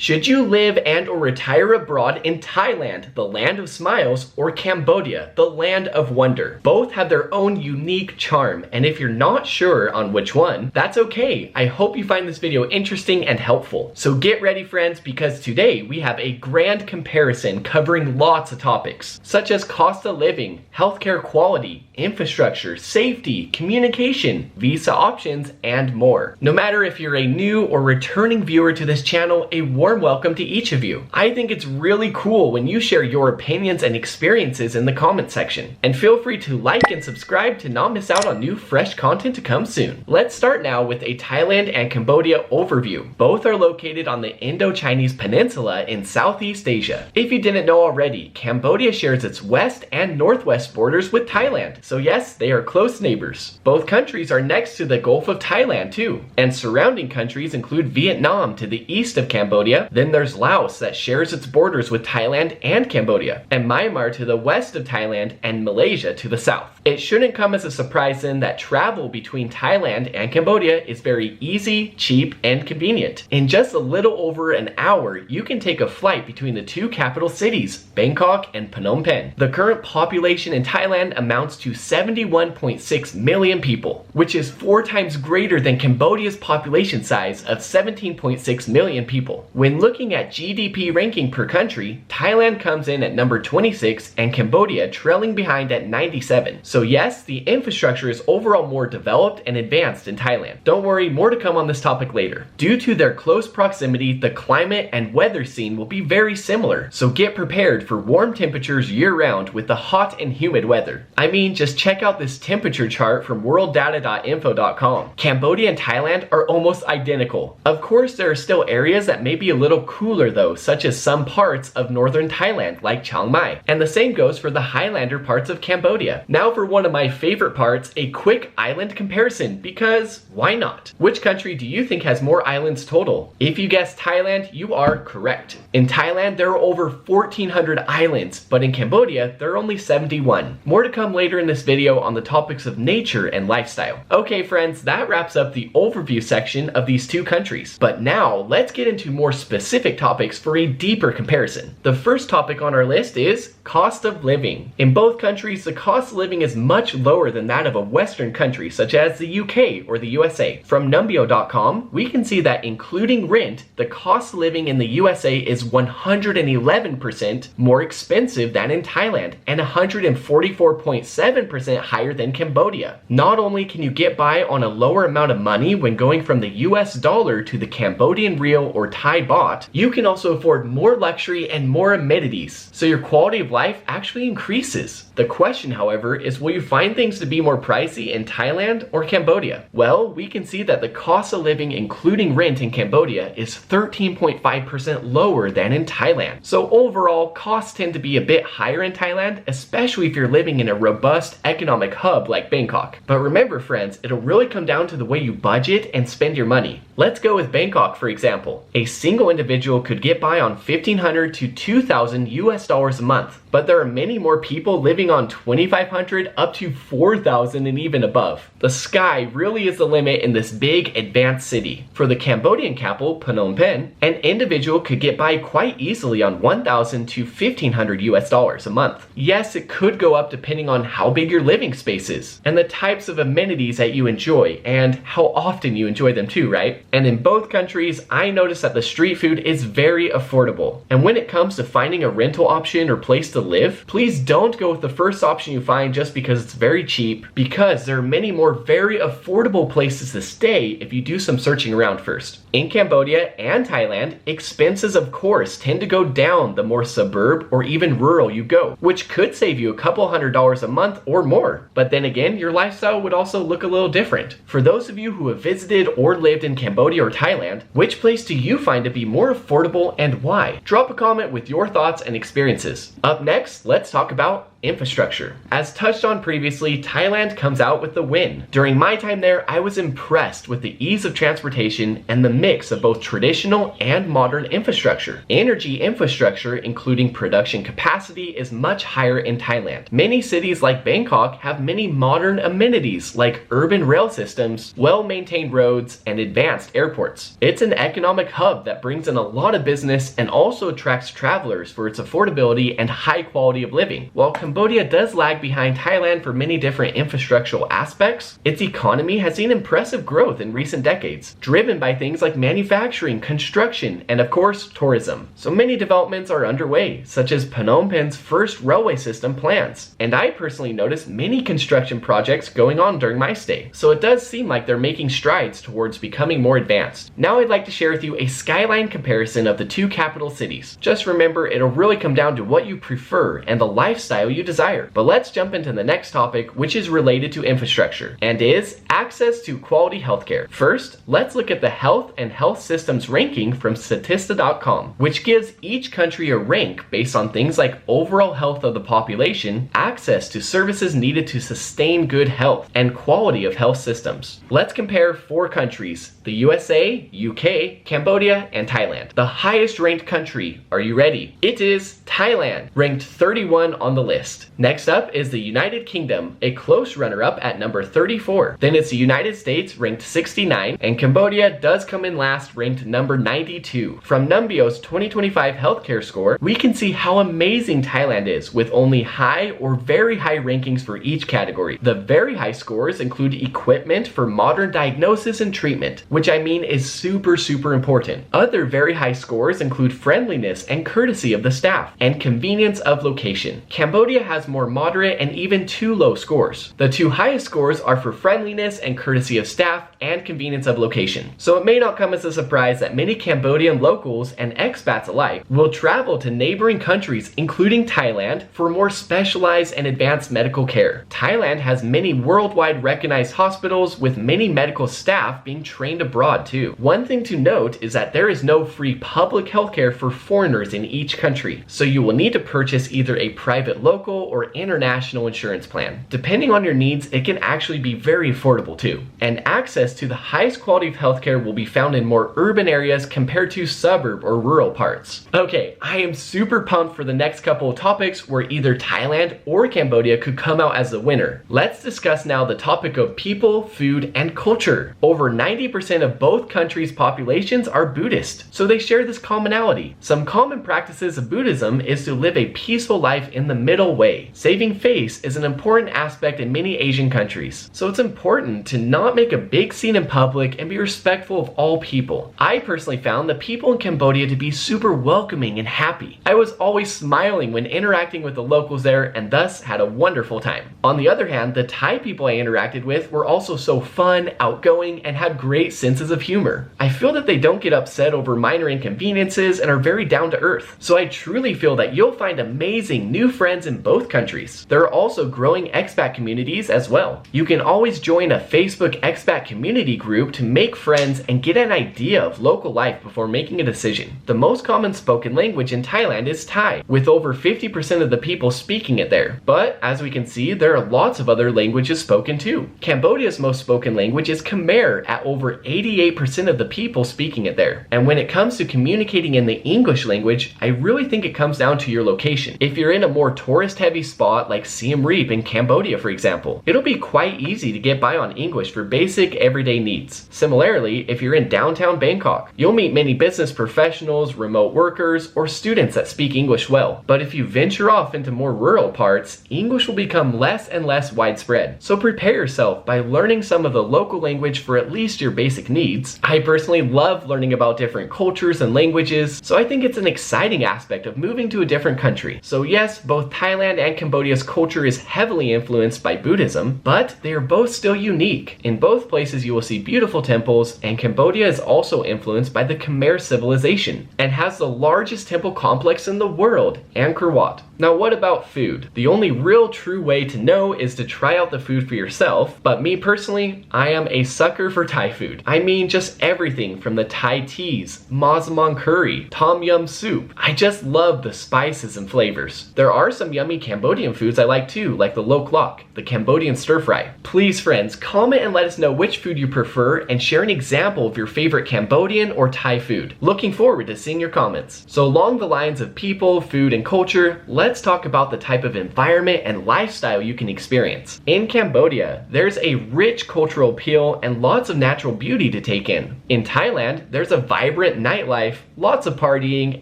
Should you live and or retire abroad in Thailand, the land of smiles, or Cambodia, the land of wonder? Both have their own unique charm, and if you're not sure on which one, that's okay. I hope you find this video interesting and helpful. So get ready, friends, because today we have a grand comparison covering lots of topics, such as cost of living, healthcare quality, infrastructure, safety, communication, visa options, and more. No matter if you're a new or returning viewer to this channel, a warm welcome to each of you. I think it's really cool when you share your opinions and experiences in the comment section. And feel free to like and subscribe to not miss out on new fresh content to come soon. Let's start now with a Thailand and Cambodia overview. Both are located on the Indo-Chinese Peninsula in Southeast Asia. If you didn't know already, Cambodia shares its west and northwest borders with Thailand. So yes, they are close neighbors. Both countries are next to the Gulf of Thailand too. And surrounding countries include Vietnam to the east of Cambodia. Then there's Laos that shares its borders with Thailand and Cambodia, and Myanmar to the west of Thailand and Malaysia to the south. It shouldn't come as a surprise then that travel between Thailand and Cambodia is very easy, cheap, and convenient. In just a little over an hour, you can take a flight between the two capital cities, Bangkok and Phnom Penh. The current population in Thailand amounts to 71.6 million people, which is 4 times greater than Cambodia's population size of 17.6 million people. When looking at GDP ranking per country, Thailand comes in at number 26 and Cambodia trailing behind at 97. So yes, the infrastructure is overall more developed and advanced in Thailand. Don't worry, more to come on this topic later. Due to their close proximity, the climate and weather scene will be very similar, so get prepared for warm temperatures year-round with the hot and humid weather. I mean, just check out this temperature chart from worlddata.info.com. Cambodia and Thailand are almost identical. Of course, there are still areas that may be a little cooler though, such as some parts of northern Thailand like Chiang Mai. And the same goes for the Highlander parts of Cambodia. Now for one of my favorite parts, a quick island comparison, because why not? Which country do you think has more islands total? If you guessed Thailand, you are correct. In Thailand, there are over 1,400 islands, but in Cambodia, there are only 71. More to come later in this video on the topics of nature and lifestyle. Okay friends, that wraps up the overview section of these two countries. But now, let's get into more specific topics for a deeper comparison. The first topic on our list is cost of living. In both countries, the cost of living is much lower than that of a Western country such as the UK or the USA. From Numbeo.com, we can see that including rent, the cost of living in the USA is 111% more expensive than in Thailand and 144.7% higher than Cambodia. Not only can you get by on a lower amount of money when going from the US dollar to the Cambodian riel or Thai baht, you can also afford more luxury and more amenities, so your quality of life actually increases. The question, however, is will you find things to be more pricey in Thailand or Cambodia? Well, we can see that the cost of living including rent in Cambodia is 13.5% lower than in Thailand. So overall, costs tend to be a bit higher in Thailand, especially if you're living in a robust economic hub like Bangkok. But remember friends, it'll really come down to the way you budget and spend your money. Let's go with Bangkok for example. A single individual could get by on $1,500 to $2,000 US dollars a month. But there are many more people living on $2,500 up to $4,000 and even above. The sky really is the limit in this big advanced city. For the Cambodian capital, Phnom Penh, an individual could get by quite easily on $1,000 to $1,500 US dollars a month. Yes, it could go up depending on how big your living space is, and the types of amenities that you enjoy, and how often you enjoy them too, right? And in both countries, I noticed that the street food is very affordable. And when it comes to finding a rental option or place to live, please don't go with the first option you find just because it's very cheap, because there are many more very affordable places to stay if you do some searching around first. In Cambodia and Thailand, expenses of course tend to go down the more suburb or even rural you go, which could save you a couple $100s a month or more. But then again, your lifestyle would also look a little different. For those of you who have visited or lived in Cambodia or Thailand, which place do you find to be more affordable and why? Drop a comment with your thoughts and experiences. Up next, let's talk about infrastructure. As touched on previously, Thailand comes out with the win. During my time there, I was impressed with the ease of transportation and the mix of both traditional and modern infrastructure. Energy infrastructure, including production capacity, is much higher in Thailand. Many cities like Bangkok have many modern amenities like urban rail systems, well-maintained roads, and advanced airports. It's an economic hub that brings brings in a lot of business and also attracts travelers for its affordability and high quality of living. While Cambodia does lag behind Thailand for many different infrastructural aspects, its economy has seen impressive growth in recent decades, driven by things like manufacturing, construction, and of course, tourism. So many developments are underway, such as Phnom Penh's first railway system plans, and I personally noticed many construction projects going on during my stay. So it does seem like they're making strides towards becoming more advanced. Now I'd like to share with you a skyline comparison of the two capital cities. Just remember, it'll really come down to what you prefer and the lifestyle you desire. But let's jump into the next topic, which is related to infrastructure, and is access to quality healthcare. First, let's look at the health and health systems ranking from Statista.com, which gives each country a rank based on things like overall health of the population, access to services needed to sustain good health, and quality of health systems. Let's compare 4 countries: the USA, UK, Cambodia, and Thailand. The highest ranked country, are you ready? It is Thailand, ranked 31 on the list. Next up is the United Kingdom, a close runner-up at number 34. Then it's the United States, ranked 69, and Cambodia does come in last, ranked number 92. From Numbio's 2025 healthcare score, we can see how amazing Thailand is, with only high or very high rankings for each category. The very high scores include equipment for modern diagnosis and treatment, which I mean is super important. Other very high scores include friendliness and courtesy of the staff, and convenience of location. Cambodia has more moderate and even 2 low scores. The 2 highest scores are for friendliness and courtesy of staff and convenience of location. So it may not come as a surprise that many Cambodian locals and expats alike will travel to neighboring countries, including Thailand, for more specialized and advanced medical care. Thailand has many worldwide recognized hospitals, with many medical staff being trained abroad too. One thing to note is that there is no free public healthcare for foreigners in each country, so you will need to purchase either a private local or international insurance plan. Depending on your needs, it can actually be very affordable too. And access to the highest quality of healthcare will be found in more urban areas compared to suburb or rural parts. Okay, I am super pumped for the next couple of topics where either Thailand or Cambodia could come out as the winner. Let's discuss now the topic of people, food, and culture. Over 90% of both countries' populations are Buddhist, so they share this commonality. Some common practices of Buddhism is to live a peaceful life in the middle way. Saving face is an important aspect in many Asian countries, so it's important to not make a big scene in public and be respectful of all people. I personally found the people in Cambodia to be super welcoming and happy. I was always smiling when interacting with the locals there, and thus had a wonderful time. On the other hand, the Thai people I interacted with were also so fun, outgoing, and had great senses of humor. I feel that they don't get upset over minor inconveniences and are very down to earth. So I truly feel that you'll find amazing new friends in both countries. There are also growing expat communities as well. You can always join a Facebook expat community group to make friends and get an idea of local life before making a decision. The most common spoken language in Thailand is Thai, with over 50% of the people speaking it there. But as we can see, there are lots of other languages spoken too. Cambodia's most spoken language is Khmer, at over 88% of the people speaking it there. And when it comes to communicating in the English language, I really think it comes down to your location. If you're in a more tourist-heavy spot like Siem Reap in Cambodia, for example, it'll be quite easy to get by on English for basic everyday needs. Similarly, if you're in downtown Bangkok, you'll meet many business professionals, remote workers, or students that speak English well. But if you venture off into more rural parts, English will become less and less widespread. So prepare yourself by learning some of the local language for at least your basic needs. I personally love learning about different cultures and languages, so I think it's an exciting aspect of moving to a different country. So yes, both Thailand and Cambodia's culture is heavily influenced by Buddhism, but they are both still unique. In both places you will see beautiful temples, and Cambodia is also influenced by the Khmer civilization and has the largest temple complex in the world, Angkor Wat. Now what about food? The only real true way to know is to try out the food for yourself, but me personally, I am a sucker for Thai food. I mean just everything from the Thai teas, massaman curry, tom yum soup. I just love the spices and flavors. There are some yummy Cambodian foods I like too, like the lok lok, the Cambodian stir fry. Please friends, comment and let us know which food you prefer and share an example of your favorite Cambodian or Thai food. Looking forward to seeing your comments. So along the lines of people, food, and culture, let's talk about the type of environment and lifestyle you can experience. In Cambodia, there's a rich cultural appeal and lots of natural beauty to take in. In Thailand, there's a vibrant vibrant nightlife, lots of partying,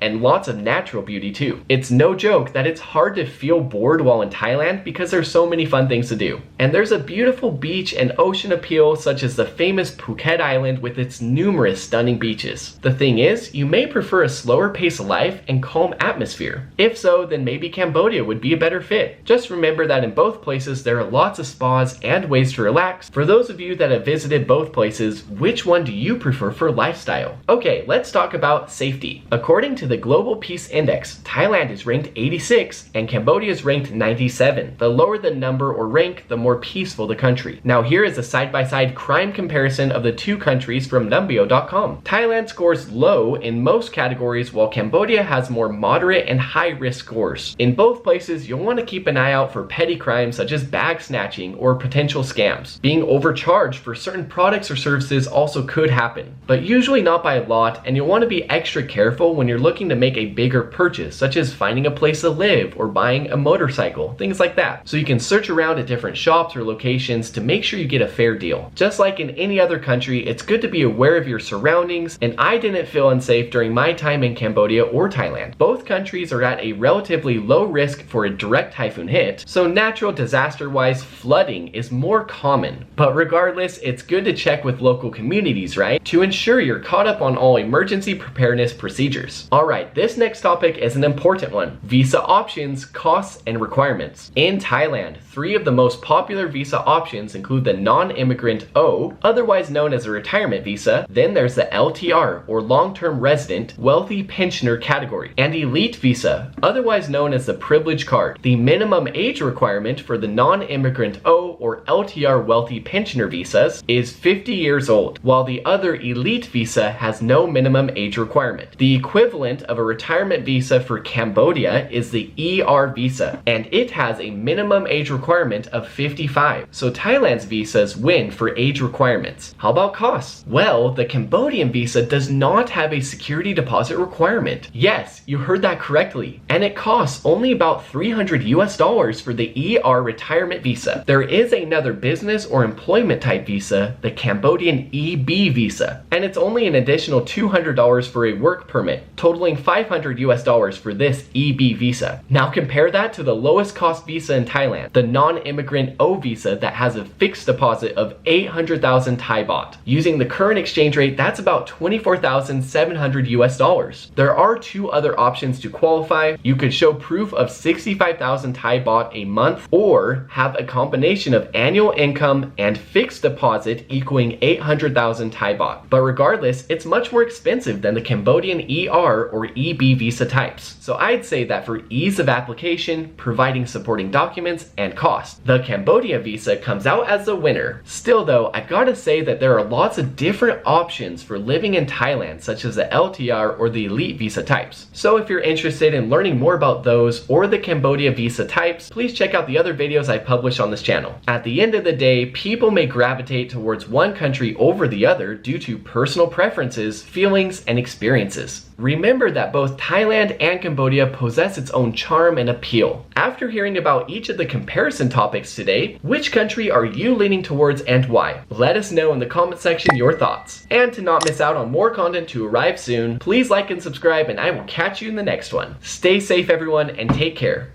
and lots of natural beauty too. It's no joke that it's hard to feel bored while in Thailand because there's so many fun things to do. And there's a beautiful beach and ocean appeal such as the famous Phuket Island with its numerous stunning beaches. The thing is, you may prefer a slower pace of life and calm atmosphere. If so, then maybe Cambodia would be a better fit. Just remember that in both places there are lots of spas and ways to relax. For those of you that have visited both places, which one do you prefer for lifestyle? Okay, let's talk about safety. According to the Global Peace Index, Thailand is ranked 86 and Cambodia is ranked 97. The lower the number or rank, the more peaceful the country. Now here is a side-by-side crime comparison of the two countries from Numbeo.com. Thailand scores low in most categories while Cambodia has more moderate and high-risk scores. In both places, you'll want to keep an eye out for petty crimes such as bag snatching or potential scams. Being overcharged for certain products or services also could happen, but usually not by a lot, and you'll want to be extra careful when you're looking to make a bigger purchase, such as finding a place to live or buying a motorcycle, things like that. So you can search around at different shops or locations to make sure you get a fair deal. Just like in any other country, it's good to be aware of your surroundings, and I didn't feel unsafe during my time in Cambodia or Thailand. Both countries are at a relatively low risk for a direct typhoon hit, so natural disaster-wise, flooding is more common. But regardless, it's good to check with local communities, right? To ensure you're caught up on all emergency preparedness procedures. Alright, this next topic is an important one. Visa options, costs, and requirements. In Thailand, 3 of the most popular visa options include the non-immigrant O, otherwise known as a retirement visa, then there's the LTR, or long-term resident, wealthy pensioner category, and elite visa, otherwise known as the privilege card. The minimum age requirement for the non-immigrant O or LTR wealthy pensioner visas is 50 years old, while the other elite visa has no minimum age requirement. The equivalent of a retirement visa for Cambodia is the ER visa, and it has a minimum age requirement of 55. So Thailand's visas win for age requirements. How about costs? Well, the Cambodian visa does not have a security deposit requirement. Yes, you heard that correctly. And it costs only about $300 for the ER retirement visa. There is another business or employment type visa, the Cambodian EB visa, and it's only an additional $200 for a work permit, totaling $500 for this EB visa. Now compare that to the lowest cost visa in Thailand, the non-immigrant O visa that has a fixed deposit of 800,000 Thai baht. Using the current exchange rate, that's about $24,700. There are 2 other options to qualify. You could show proof of 65,000 Thai baht a month, or have a combination of annual income and fixed deposit equaling 800,000 Thai baht. But regardless, it's much more expensive than the Cambodian ER or EB visa types. So I'd say that for ease of application, providing supporting documents, and cost, the Cambodia visa comes out as the winner. Still though, I've got to say that there are lots of different options for living in Thailand, such as the LTR or the elite visa types. So if you're interested in learning more about those or the Cambodia visa types, please check out the other videos I published on this channel. At the end of the day, people may gravitate towards one country over the other due to personal preferences, feelings, and experiences. Remember that both Thailand and Cambodia possess its own charm and appeal. After hearing about each of the comparison topics today, which country are you leaning towards and why? Let us know in the comment section your thoughts. And to not miss out on more content to arrive soon, please like and subscribe, and I will catch you in the next one. Stay safe everyone, and take care.